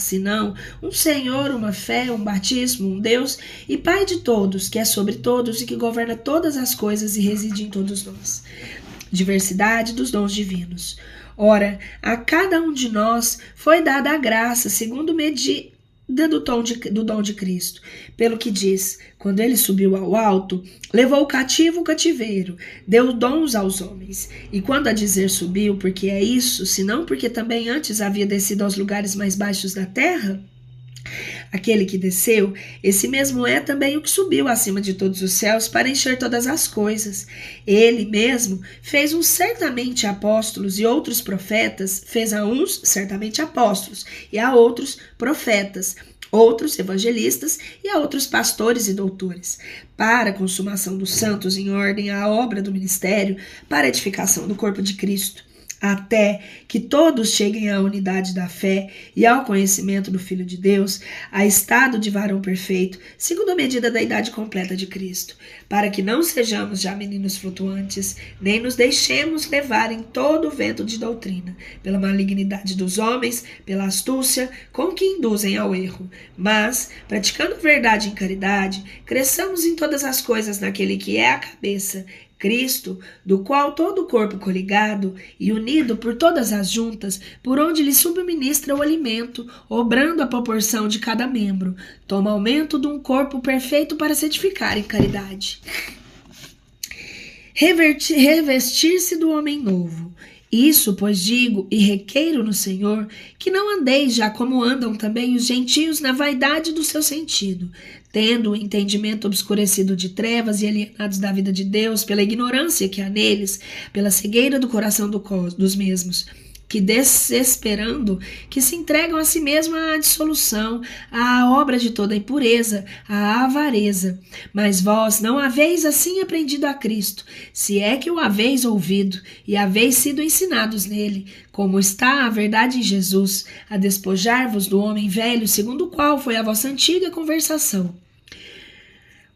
um Senhor, uma fé, um batismo, um Deus e Pai de todos, que é sobre todos e que governa todas as coisas e reside em todos nós. Diversidade dos dons divinos. Ora, a cada um de nós foi dada a graça, segundo medida do dom de Cristo, pelo que diz, quando ele subiu ao alto, levou o cativo o cativeiro, deu dons aos homens, e quando a dizer subiu, porque é isso, senão porque também antes havia descido aos lugares mais baixos da terra? Aquele que desceu, esse mesmo é também o que subiu acima de todos os céus para encher todas as coisas. Ele mesmo fez uns certamente apóstolos e outros profetas, fez a uns certamente apóstolos e a outros profetas, outros evangelistas e a outros pastores e doutores, para a consumação dos santos em ordem à obra do ministério, para a edificação do corpo de Cristo, até que todos cheguem à unidade da fé e ao conhecimento do Filho de Deus, a estado de varão perfeito, segundo a medida da idade completa de Cristo, para que não sejamos já meninos flutuantes, nem nos deixemos levar em todo o vento de doutrina, pela malignidade dos homens, pela astúcia com que induzem ao erro, mas, praticando verdade em caridade, cresçamos em todas as coisas naquele que é a cabeça, Cristo, do qual todo o corpo coligado e unido por todas as juntas, por onde lhe subministra o alimento, obrando a proporção de cada membro, toma aumento de um corpo perfeito para se edificar em caridade. Revestir-se do homem novo. Isso, pois, digo e requeiro no Senhor, que não andeis já como andam também os gentios na vaidade do seu sentido, tendo o entendimento obscurecido de trevas e alienados da vida de Deus pela ignorância que há neles, pela cegueira do coração dos mesmos, que desesperando, que se entregam a si mesmos à dissolução, à obra de toda impureza, à avareza. Mas vós não haveis assim aprendido a Cristo, se é que o haveis ouvido e haveis sido ensinados nele, como está a verdade em Jesus, a despojar-vos do homem velho, segundo o qual foi a vossa antiga conversação,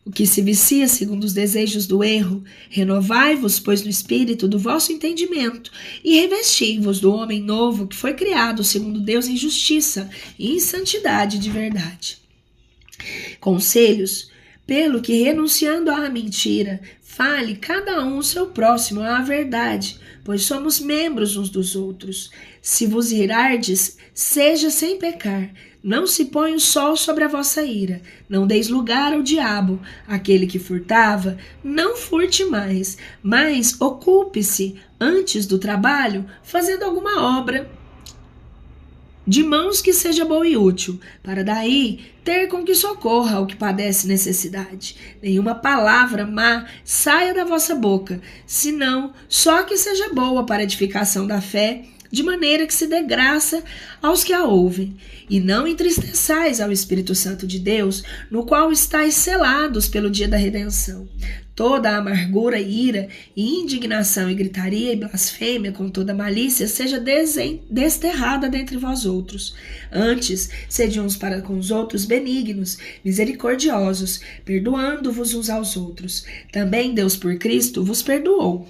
o que se vicia segundo os desejos do erro. Renovai-vos, pois, no espírito do vosso entendimento, e revesti-vos do homem novo que foi criado segundo Deus em justiça e em santidade de verdade. Conselhos, pelo que, renunciando à mentira, fale cada um o seu próximo à verdade, pois somos membros uns dos outros. Se vos irardes, seja sem pecar. Não se põe o sol sobre a vossa ira, não deis lugar ao diabo. Aquele que furtava, não furte mais, mas ocupe-se antes do trabalho, fazendo alguma obra de mãos que seja boa e útil, para daí ter com que socorra ao que padece necessidade. Nenhuma palavra má saia da vossa boca, senão só que seja boa para a edificação da fé, de maneira que se dê graça aos que a ouvem. E não entristeçais ao Espírito Santo de Deus, no qual estáis selados pelo dia da redenção. Toda a amargura, ira, e indignação, e gritaria, e blasfêmia, com toda malícia, seja desterrada dentre vós outros. Antes, sede uns para com os outros benignos, misericordiosos, perdoando-vos uns aos outros. Também Deus por Cristo vos perdoou.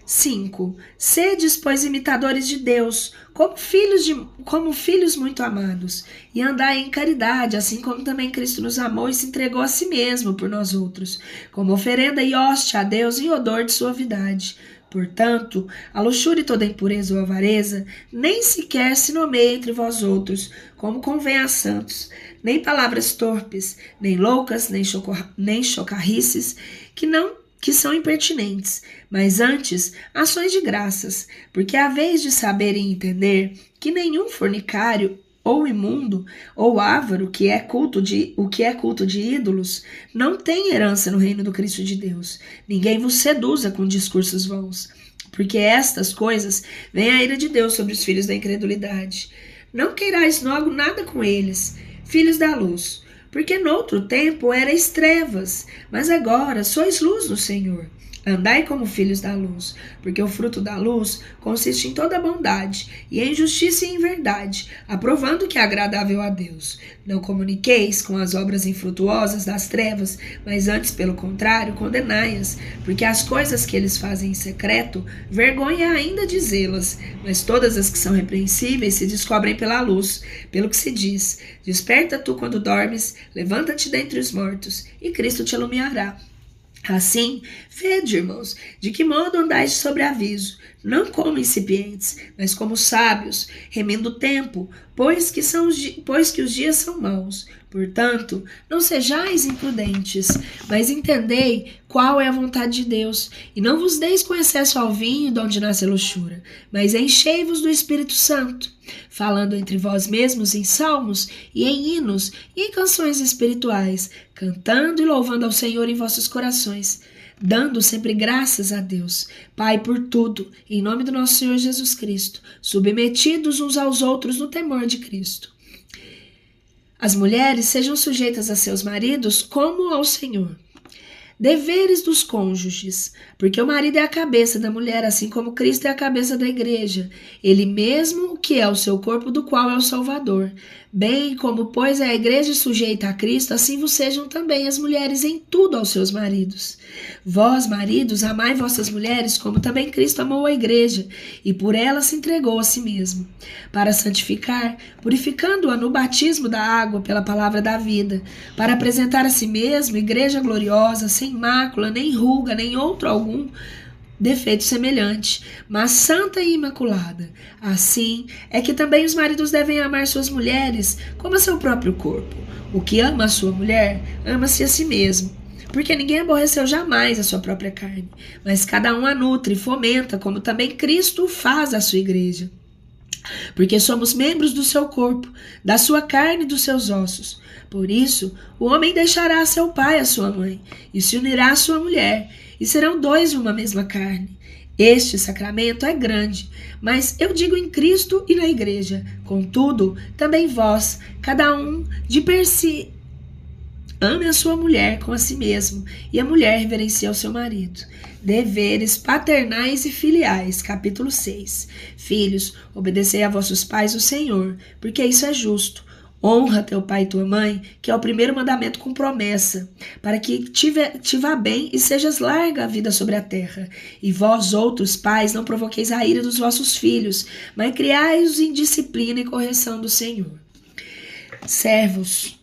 5. Sedes, pois, imitadores de Deus, como filhos muito amados, e andai em caridade, assim como também Cristo nos amou e se entregou a si mesmo por nós outros, como oferenda e hóstia a Deus em odor de suavidade. Portanto, a luxúria e toda impureza ou avareza nem sequer se nomeia entre vós outros, como convém a santos, nem palavras torpes, nem loucas, nem chocarrices, que são impertinentes, mas antes ações de graças, porque há vez de saber e entender que nenhum fornicário ou imundo ou avaro o que é culto de ídolos não tem herança no reino do Cristo de Deus. Ninguém vos seduza com discursos vãos, porque estas coisas vem a ira de Deus sobre os filhos da incredulidade. Não queirais logo nada com eles, filhos da luz, porque noutro tempo erais trevas, mas agora sois luz no Senhor. Andai como filhos da luz, porque o fruto da luz consiste em toda bondade, e em justiça e em verdade, aprovando o que é agradável a Deus. Não comuniqueis com as obras infrutuosas das trevas, mas antes, pelo contrário, condenai-as, porque as coisas que eles fazem em secreto, vergonha ainda dizê-las, mas todas as que são repreensíveis se descobrem pela luz, pelo que se diz: desperta tu quando dormes, levanta-te dentre os mortos, e Cristo te iluminará. Assim, vede, irmãos, de que modo andais sobre aviso, não como incipientes, mas como sábios, remindo o tempo, pois que os dias são maus. Portanto, não sejais imprudentes, mas entendei qual é a vontade de Deus, e não vos deis com excesso ao vinho, de onde nasce a luxúria, mas enchei-vos do Espírito Santo, falando entre vós mesmos em salmos e em hinos e em canções espirituais, cantando e louvando ao Senhor em vossos corações, dando sempre graças a Deus, Pai, por tudo, em nome do nosso Senhor Jesus Cristo, submetidos uns aos outros no temor de Cristo. As mulheres sejam sujeitas a seus maridos como ao Senhor. Deveres dos cônjuges, porque o marido é a cabeça da mulher, assim como Cristo é a cabeça da igreja, ele mesmo que é o seu corpo, do qual é o Salvador. Bem como, pois, é a igreja sujeita a Cristo, assim vos sejam também as mulheres em tudo aos seus maridos. Vós, maridos, amai vossas mulheres, como também Cristo amou a igreja, e por ela se entregou a si mesmo, para santificar, purificando-a no batismo da água pela palavra da vida, para apresentar a si mesmo igreja gloriosa, sem mácula, nem ruga, nem outro algum defeito semelhante, mas santa e imaculada. Assim é que também os maridos devem amar suas mulheres como a seu próprio corpo. O que ama a sua mulher, ama-se a si mesmo, porque ninguém aborreceu jamais a sua própria carne, mas cada um a nutre e fomenta, como também Cristo faz a sua igreja. Porque somos membros do seu corpo, da sua carne e dos seus ossos. Por isso, o homem deixará seu pai e a sua mãe, e se unirá à sua mulher, e serão dois de uma mesma carne. Este sacramento é grande, mas eu digo em Cristo e na igreja. Contudo, também vós, cada um de per si, ame a sua mulher com a si mesmo, e a mulher reverencia o seu marido. Deveres paternais e filiais, capítulo 6. Filhos, obedecei a vossos pais o Senhor, porque isso é justo. Honra teu pai e tua mãe, que é o primeiro mandamento com promessa, para que te vá bem e sejas larga a vida sobre a terra. E vós, outros pais, não provoqueis a ira dos vossos filhos, mas criai-os em disciplina e correção do Senhor. Servos,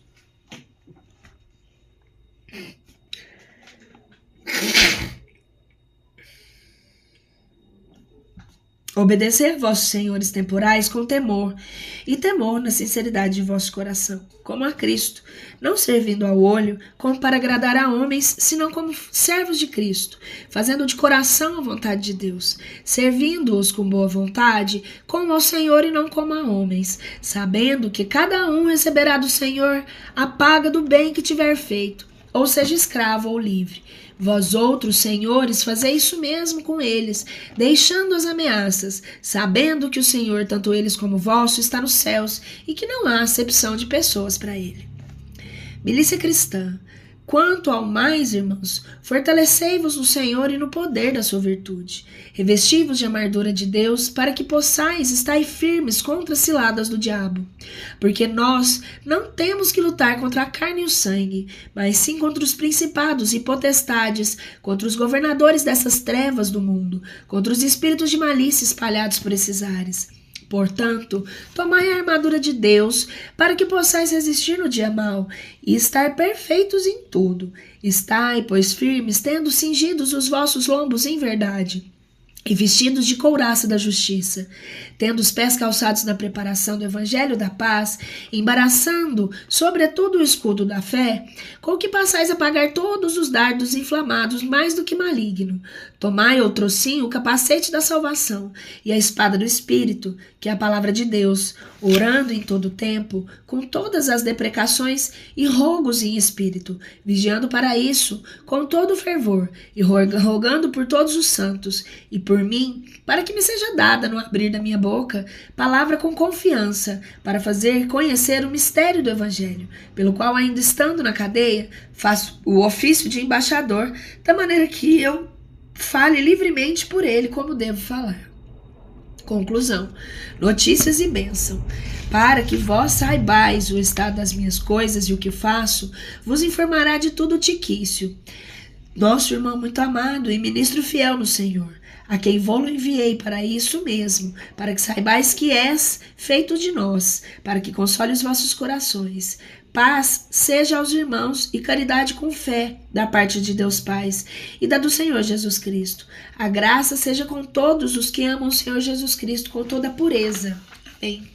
obedecei a vossos senhores temporais com temor, e temor na sinceridade de vosso coração, como a Cristo, não servindo ao olho, como para agradar a homens, senão como servos de Cristo, fazendo de coração a vontade de Deus, servindo-os com boa vontade, como ao Senhor e não como a homens, sabendo que cada um receberá do Senhor a paga do bem que tiver feito, ou seja escravo ou livre. Vós outros, senhores, fazei isso mesmo com eles, deixando as ameaças, sabendo que o Senhor, tanto eles como vosso, está nos céus e que não há acepção de pessoas para ele. Milícia cristã. Quanto ao mais, irmãos, fortalecei-vos no Senhor e no poder da sua virtude. Revesti-vos de armadura de Deus, para que possais estar firmes contra as ciladas do diabo. Porque nós não temos que lutar contra a carne e o sangue, mas sim contra os principados e potestades, contra os governadores dessas trevas do mundo, contra os espíritos de malícia espalhados por esses ares. Portanto, tomai a armadura de Deus, para que possais resistir no dia mau, e estar perfeitos em tudo. Estai, pois, firmes, tendo cingidos os vossos lombos em verdade, e vestidos de couraça da justiça, tendo os pés calçados na preparação do evangelho da paz, embaraçando, sobretudo, o escudo da fé, com que passais a pagar todos os dardos inflamados mais do que maligno. Tomai outrosim o capacete da salvação e a espada do Espírito, que é a palavra de Deus, orando em todo o tempo, com todas as deprecações e rogos em espírito, vigiando para isso com todo o fervor, e rogando por todos os santos, e por mim, para que me seja dada no abrir da minha boca palavra com confiança, para fazer conhecer o mistério do Evangelho, pelo qual, ainda estando na cadeia, faço o ofício de embaixador, da maneira que eu fale livremente por ele como devo falar. Conclusão. Notícias e bênção. Para que vós saibais o estado das minhas coisas e o que faço, vos informará de tudo Tiquício, nosso irmão muito amado e ministro fiel no Senhor, a quem vou-lo enviei para isso mesmo, para que saibais que és feito de nós, para que console os vossos corações. Paz seja aos irmãos e caridade com fé, da parte de Deus Pai e da do Senhor Jesus Cristo. A graça seja com todos os que amam o Senhor Jesus Cristo com toda a pureza. Amém.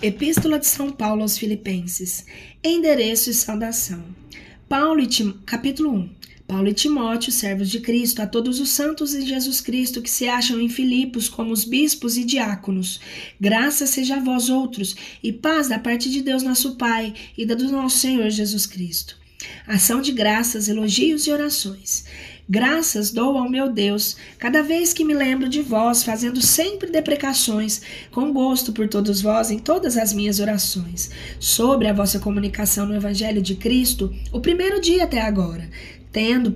Epístola de São Paulo aos Filipenses. Endereço e saudação. Capítulo 1. Paulo e Timóteo, servos de Cristo, a todos os santos em Jesus Cristo que se acham em Filipos como os bispos e diáconos. Graça seja a vós outros, e paz da parte de Deus nosso Pai e da do nosso Senhor Jesus Cristo. Ação de graças, elogios e orações. Graças dou ao meu Deus, cada vez que me lembro de vós, fazendo sempre deprecações, com gosto por todos vós em todas as minhas orações, sobre a vossa comunicação no Evangelho de Cristo, o primeiro dia até agora, tendo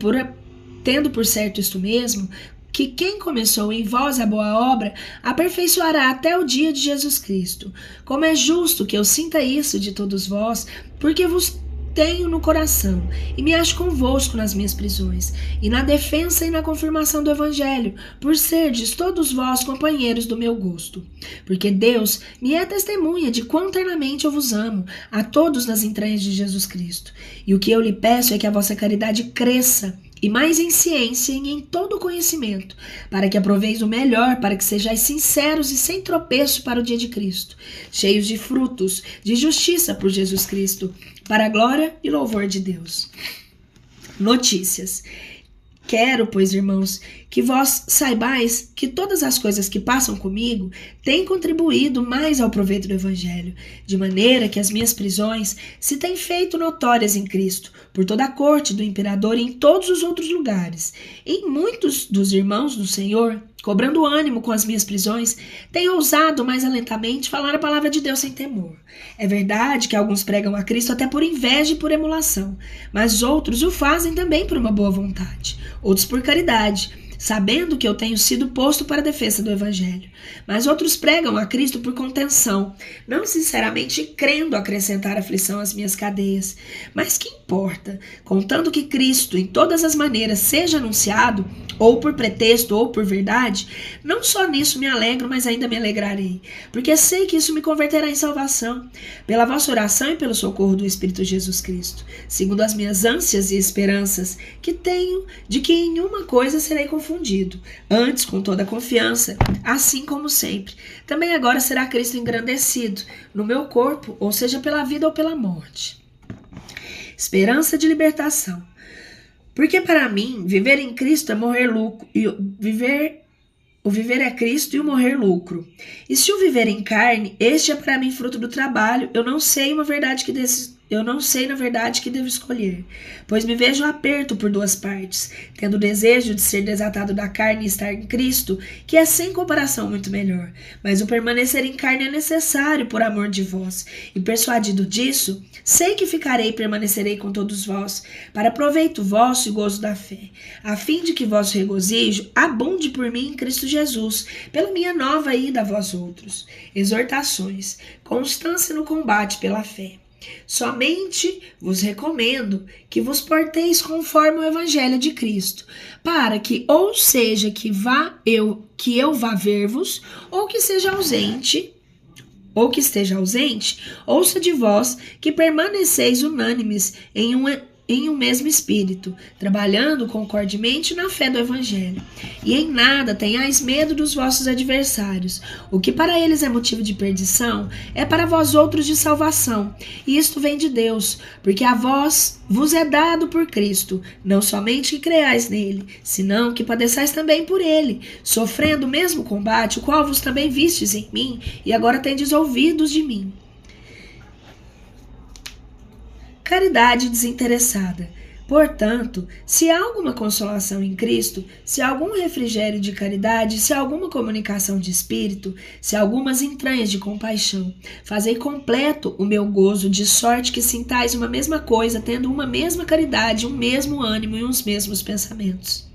por certo isto mesmo, que quem começou em vós a boa obra, aperfeiçoará até o dia de Jesus Cristo. Como é justo que eu sinta isso de todos vós, porque vos tenho no coração, e me acho convosco nas minhas prisões, e na defensa e na confirmação do Evangelho, por serdes todos vós companheiros do meu gosto. Porque Deus me é testemunha de quão ternamente eu vos amo, a todos nas entranhas de Jesus Cristo. E o que eu lhe peço é que a vossa caridade cresça, e mais em ciência e em todo o conhecimento, para que aproveis o melhor, para que sejais sinceros e sem tropeço para o dia de Cristo, cheios de frutos, de justiça por Jesus Cristo, para a glória e louvor de Deus. Notícias. Quero, pois, irmãos, que vós saibais que todas as coisas que passam comigo têm contribuído mais ao proveito do Evangelho, de maneira que as minhas prisões se têm feito notórias em Cristo, por toda a corte do imperador e em todos os outros lugares. Em muitos dos irmãos do Senhor, cobrando ânimo com as minhas prisões, tenho ousado mais alentamente falar a palavra de Deus sem temor. É verdade que alguns pregam a Cristo até por inveja e por emulação, mas outros o fazem também por uma boa vontade, outros por caridade, sabendo que eu tenho sido posto para a defesa do Evangelho. Mas outros pregam a Cristo por contenção, não sinceramente crendo acrescentar aflição às minhas cadeias. Mas que importa, contanto que Cristo em todas as maneiras seja anunciado, ou por pretexto ou por verdade, não só nisso me alegro, mas ainda me alegrarei, porque sei que isso me converterá em salvação, pela vossa oração e pelo socorro do Espírito Jesus Cristo, segundo as minhas ânsias e esperanças que tenho de que em uma coisa serei confundido, antes com toda a confiança, assim como sempre. Também agora será Cristo engrandecido no meu corpo, ou seja, pela vida ou pela morte. Esperança de libertação. Porque para mim, viver em Cristo é morrer lucro, e viver O viver é Cristo e o morrer lucro. E se o viver em carne, este é para mim fruto do trabalho, eu não sei na verdade que devo escolher, pois me vejo aperto por duas partes, tendo o desejo de ser desatado da carne e estar em Cristo, que é sem comparação muito melhor. Mas o permanecer em carne é necessário por amor de vós, e persuadido disso, sei que ficarei e permanecerei com todos vós, para proveito vosso e gozo da fé, a fim de que vosso regozijo abunde por mim em Cristo Jesus, pela minha nova ida a vós outros. Exortações, constância no combate pela fé. Somente vos recomendo que vos porteis conforme o Evangelho de Cristo, para que ou seja que eu vá ver-vos, ou que esteja ausente, ouça de vós que permaneceis unânimes em um mesmo espírito, trabalhando concordemente na fé do Evangelho. E em nada tenhais medo dos vossos adversários. O que para eles é motivo de perdição, é para vós outros de salvação. E isto vem de Deus, porque a vós vos é dado por Cristo, não somente que creais nele, senão que padeçais também por ele, sofrendo o mesmo combate, o qual vos também vistes em mim, e agora tendes ouvidos de mim. Caridade desinteressada. Portanto, se há alguma consolação em Cristo, se há algum refrigério de caridade, se há alguma comunicação de espírito, se há algumas entranhas de compaixão, fazei completo o meu gozo, de sorte que sintais uma mesma coisa, tendo uma mesma caridade, um mesmo ânimo e uns mesmos pensamentos.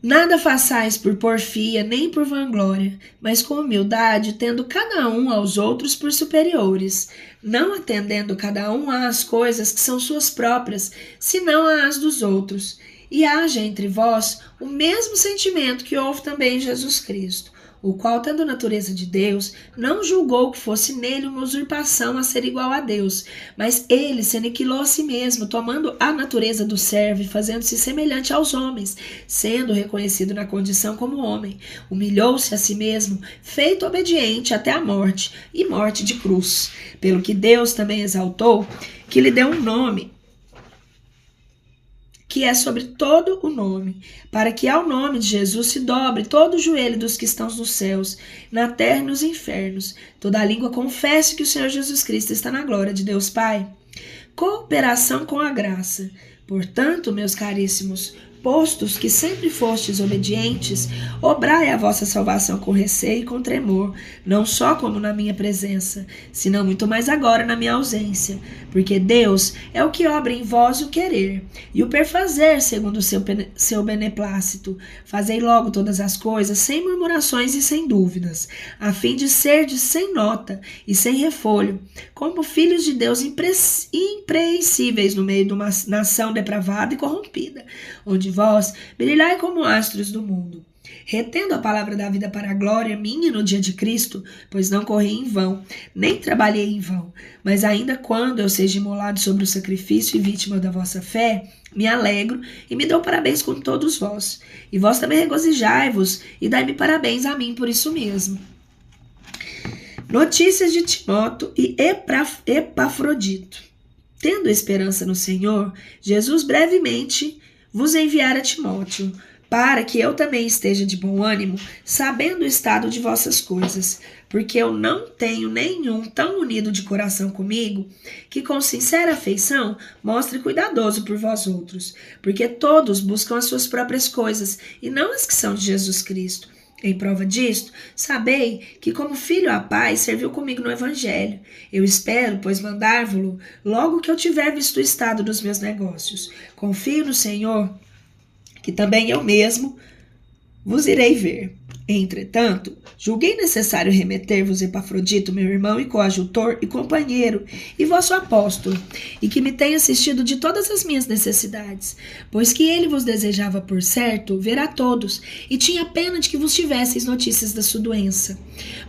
Nada façais por porfia, nem por vanglória, mas com humildade, tendo cada um aos outros por superiores, não atendendo cada um às coisas que são suas próprias, senão às dos outros. E haja entre vós o mesmo sentimento que houve também em Jesus Cristo, o qual, tendo a natureza de Deus, não julgou que fosse nele uma usurpação a ser igual a Deus, mas ele se aniquilou a si mesmo, tomando a natureza do servo e fazendo-se semelhante aos homens, sendo reconhecido na condição como homem. Humilhou-se a si mesmo, feito obediente até a morte, e morte de cruz. Pelo que Deus também exaltou, que lhe deu um nome, que é sobre todo o nome, para que ao nome de Jesus se dobre todo o joelho dos que estão nos céus, na terra e nos infernos. Toda a língua confesse que o Senhor Jesus Cristo está na glória de Deus Pai. Cooperação com a graça. Portanto, meus caríssimos, postos que sempre fostes obedientes, obrai a vossa salvação com receio e com tremor, não só como na minha presença, senão muito mais agora na minha ausência, porque Deus é o que obra em vós o querer e o perfazer segundo o seu beneplácito. Fazei logo todas as coisas sem murmurações e sem dúvidas, a fim de serdes sem nota e sem refolho, como filhos de Deus impreensíveis no meio de uma nação depravada e corrompida, onde vós brilhai como astros do mundo, retendo a palavra da vida para a glória minha no dia de Cristo, pois não corri em vão, nem trabalhei em vão, mas ainda quando eu seja imolado sobre o sacrifício e vítima da vossa fé, me alegro e me dou parabéns com todos vós, e vós também regozijai-vos e dai-me parabéns a mim por isso mesmo. Notícias de Timóteo e Epafrodito. Tendo esperança no Senhor, Jesus brevemente vos enviara Timóteo, para que eu também esteja de bom ânimo, sabendo o estado de vossas coisas, porque eu não tenho nenhum tão unido de coração comigo, que com sincera afeição mostre cuidadoso por vós outros, porque todos buscam as suas próprias coisas, e não as que são de Jesus Cristo. Em prova disto, sabei que como filho a pai serviu comigo no Evangelho. Eu espero, pois, mandar-vos-lo logo que eu tiver visto o estado dos meus negócios. Confio no Senhor, que também eu mesmo vos irei ver. Entretanto, julguei necessário remeter-vos Epafrodito, meu irmão e coadjutor e companheiro, e vosso apóstolo, e que me tem assistido de todas as minhas necessidades, pois que ele vos desejava, por certo, ver a todos, e tinha pena de que vos tivesseis notícias da sua doença,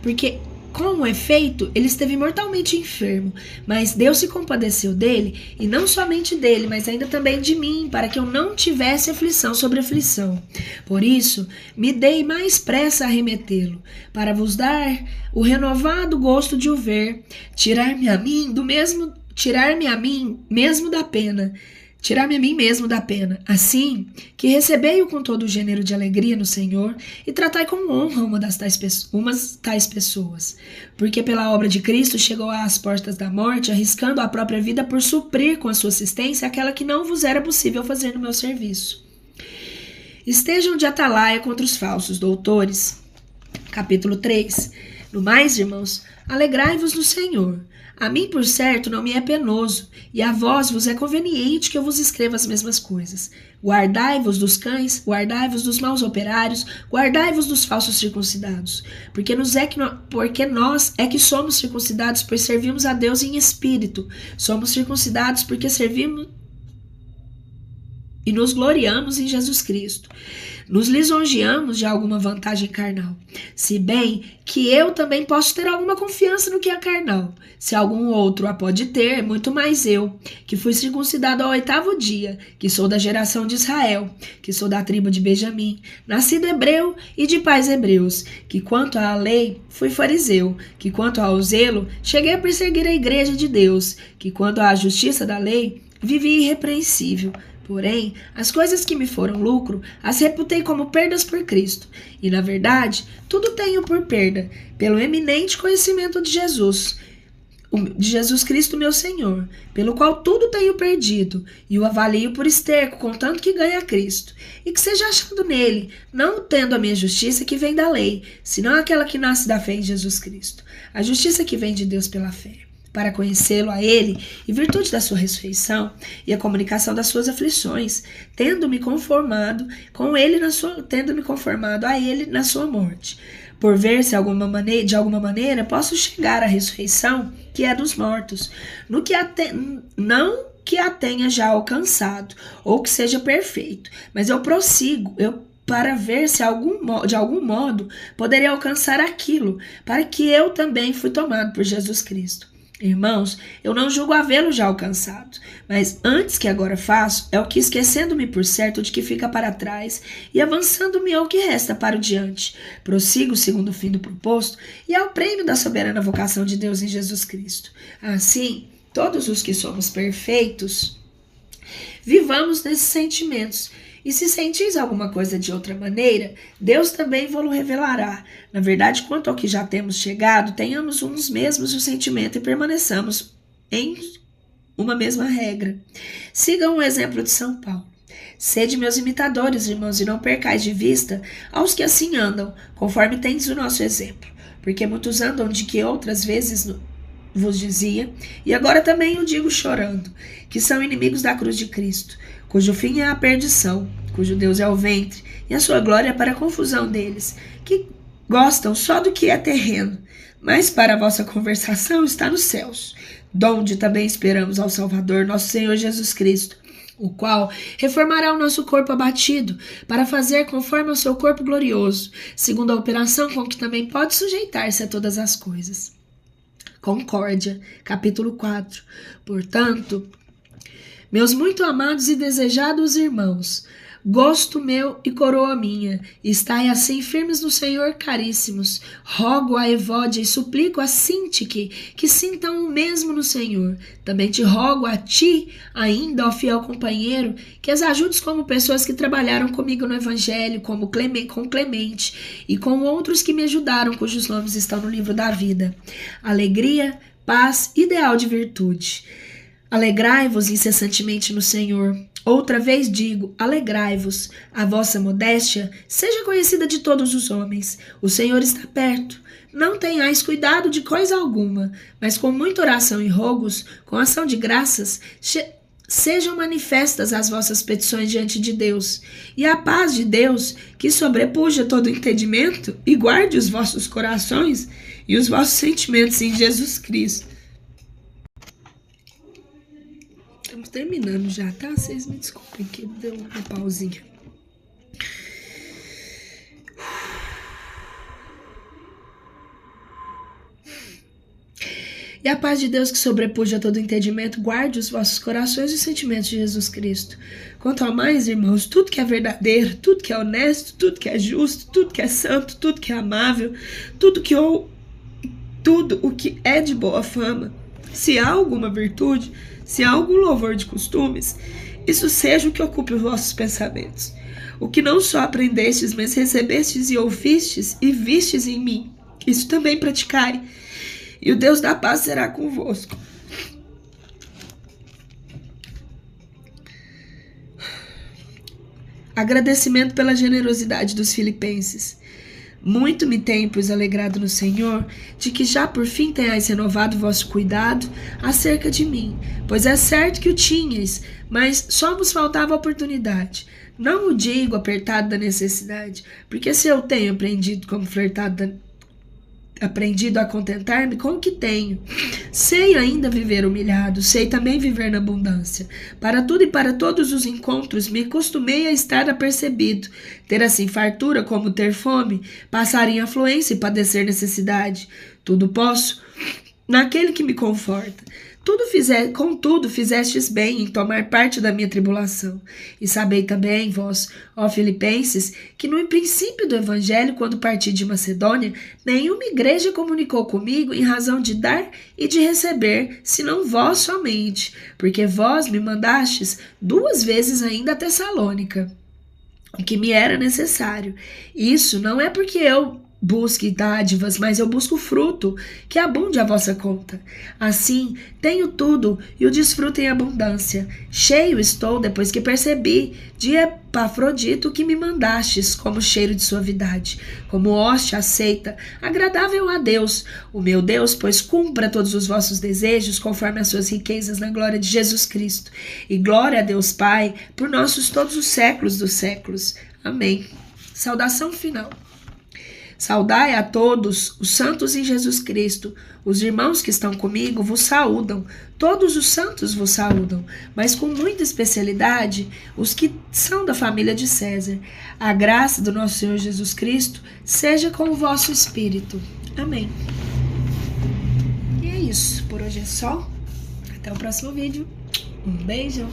porque com efeito, ele esteve mortalmente enfermo, mas Deus se compadeceu dele, e não somente dele, mas ainda também de mim, para que eu não tivesse aflição sobre aflição. Por isso, me dei mais pressa a remetê-lo, para vos dar o renovado gosto de o ver, tirar-me a mim mesmo da pena, tirar-me a mim mesmo da pena, assim que recebei-o com todo o gênero de alegria no Senhor e tratai com honra umas tais pessoas, porque pela obra de Cristo chegou às portas da morte, arriscando a própria vida por suprir com a sua assistência aquela que não vos era possível fazer no meu serviço. Estejam de atalaia contra os falsos doutores. Capítulo 3. No mais, irmãos, alegrai-vos no Senhor. A mim, por certo, não me é penoso, e a vós vos é conveniente que eu vos escreva as mesmas coisas. Guardai-vos dos cães, guardai-vos dos maus operários, guardai-vos dos falsos circuncidados. Porque nós é que somos circuncidados, pois servimos a Deus em espírito. Somos circuncidados porque servimos e nos gloriamos em Jesus Cristo. Nos lisonjeamos de alguma vantagem carnal, se bem que eu também posso ter alguma confiança no que é carnal. Se algum outro a pode ter, muito mais eu, que fui circuncidado ao 8º dia, que sou da geração de Israel, que sou da tribo de Benjamim, nascido hebreu e de pais hebreus, que quanto à lei fui fariseu, que quanto ao zelo cheguei a perseguir a igreja de Deus, que quanto à justiça da lei vivi irrepreensível. Porém, as coisas que me foram lucro, as reputei como perdas por Cristo. E, na verdade, tudo tenho por perda, pelo eminente conhecimento de Jesus Cristo meu Senhor, pelo qual tudo tenho perdido, e o avalio por esterco, contanto que ganhe a Cristo, e que seja achado nele, não tendo a minha justiça que vem da lei, senão aquela que nasce da fé em Jesus Cristo, a justiça que vem de Deus pela fé, para conhecê-lo a ele, e virtude da sua ressurreição, e a comunicação das suas aflições, tendo-me conformado a ele na sua morte, por ver se de alguma maneira posso chegar à ressurreição que é dos mortos, não que a tenha já alcançado, ou que seja perfeito, mas eu prossigo, para ver se de algum modo poderia alcançar aquilo, para que eu também fui tomado por Jesus Cristo. Irmãos, eu não julgo havê-lo já alcançado, mas antes que agora faço, é o que esquecendo-me por certo de que fica para trás e avançando-me ao que resta para o diante, prossigo segundo o fim do proposto e ao prêmio da soberana vocação de Deus em Jesus Cristo. Assim, todos os que somos perfeitos, vivamos nesses sentimentos. E se sentis alguma coisa de outra maneira, Deus também vos revelará. Na verdade, quanto ao que já temos chegado, tenhamos uns mesmos o sentimento e permaneçamos em uma mesma regra. Sigam o exemplo de São Paulo. Sede meus imitadores, irmãos, e não percais de vista aos que assim andam, conforme tendes o nosso exemplo. Porque muitos andam de que outras vezes vos dizia, e agora também o digo chorando, que são inimigos da cruz de Cristo, cujo fim é a perdição, cujo Deus é o ventre, e a sua glória é para a confusão deles, que gostam só do que é terreno, mas para a vossa conversação está nos céus, donde também esperamos ao Salvador, nosso Senhor Jesus Cristo, o qual reformará o nosso corpo abatido, para fazer conforme ao seu corpo glorioso, segundo a operação com que também pode sujeitar-se a todas as coisas. Concórdia, capítulo 4. Portanto, meus muito amados e desejados irmãos, gosto meu e coroa minha, estai assim firmes no Senhor, caríssimos. Rogo a Evódia e suplico a Sintique que sintam o mesmo no Senhor. Também te rogo a ti, ainda, ó fiel companheiro, que as ajudes como pessoas que trabalharam comigo no Evangelho, com Clemente e com outros que me ajudaram, cujos nomes estão no livro da vida. Alegria, paz, ideal de virtude. Alegrai-vos incessantemente no Senhor. Outra vez digo, alegrai-vos. A vossa modéstia seja conhecida de todos os homens. O Senhor está perto. Não tenhais cuidado de coisa alguma, mas com muita oração e rogos, com ação de graças, sejam manifestas as vossas petições diante de Deus. E a paz de Deus, que sobrepuja todo entendimento, e guarde os vossos corações e os vossos sentimentos em Jesus Cristo. Estamos terminando já, tá? Vocês me desculpem que deu uma pausinha. E a paz de Deus que sobrepuja todo entendimento, guarde os vossos corações e os sentimentos de Jesus Cristo. Quanto ao mais, irmãos, tudo que é verdadeiro, tudo que é honesto, tudo que é justo, tudo que é santo, tudo que é amável, tudo o que é de boa fama, se há alguma virtude, se há algum louvor de costumes, isso seja o que ocupe os vossos pensamentos. O que não só aprendestes, mas recebestes e ouvistes e vistes em mim, isso também praticai, e o Deus da paz será convosco. Agradecimento pela generosidade dos filipenses. Muito me tenho, pois, alegrado no Senhor, de que já por fim tenhais renovado o vosso cuidado acerca de mim, pois é certo que o tinhais, mas só vos faltava a oportunidade. Não o digo apertado da necessidade, porque se eu tenho aprendido a contentar-me com o que tenho. Sei ainda viver humilhado, sei também viver na abundância. Para tudo e para todos os encontros me acostumei a estar apercebido, ter assim fartura como ter fome, passar em afluência e padecer necessidade. Tudo posso naquele que me conforta. Contudo, fizestes bem em tomar parte da minha tribulação. E sabei também, vós, ó Filipenses, que no princípio do Evangelho, quando parti de Macedônia, nenhuma igreja comunicou comigo em razão de dar e de receber, senão vós somente, porque vós me mandastes 2 vezes ainda a Tessalônica, o que me era necessário. Isso não é porque eu busque dádivas, mas eu busco fruto, que abunde a vossa conta. Assim, tenho tudo e o desfruto em abundância. Cheio estou, depois que percebi, de Epafrodito que me mandastes, como cheiro de suavidade, como hoste aceita, agradável a Deus. O meu Deus, pois, cumpra todos os vossos desejos, conforme as suas riquezas na glória de Jesus Cristo. E glória a Deus Pai, por nossos todos os séculos dos séculos. Amém. Saudação final. Saudai a todos os santos em Jesus Cristo. Os irmãos que estão comigo vos saúdam. Todos os santos vos saúdam, mas com muita especialidade os que são da família de César. A graça do nosso Senhor Jesus Cristo seja com o vosso espírito. Amém. E é isso. Por hoje é só. Até o próximo vídeo. Um beijo.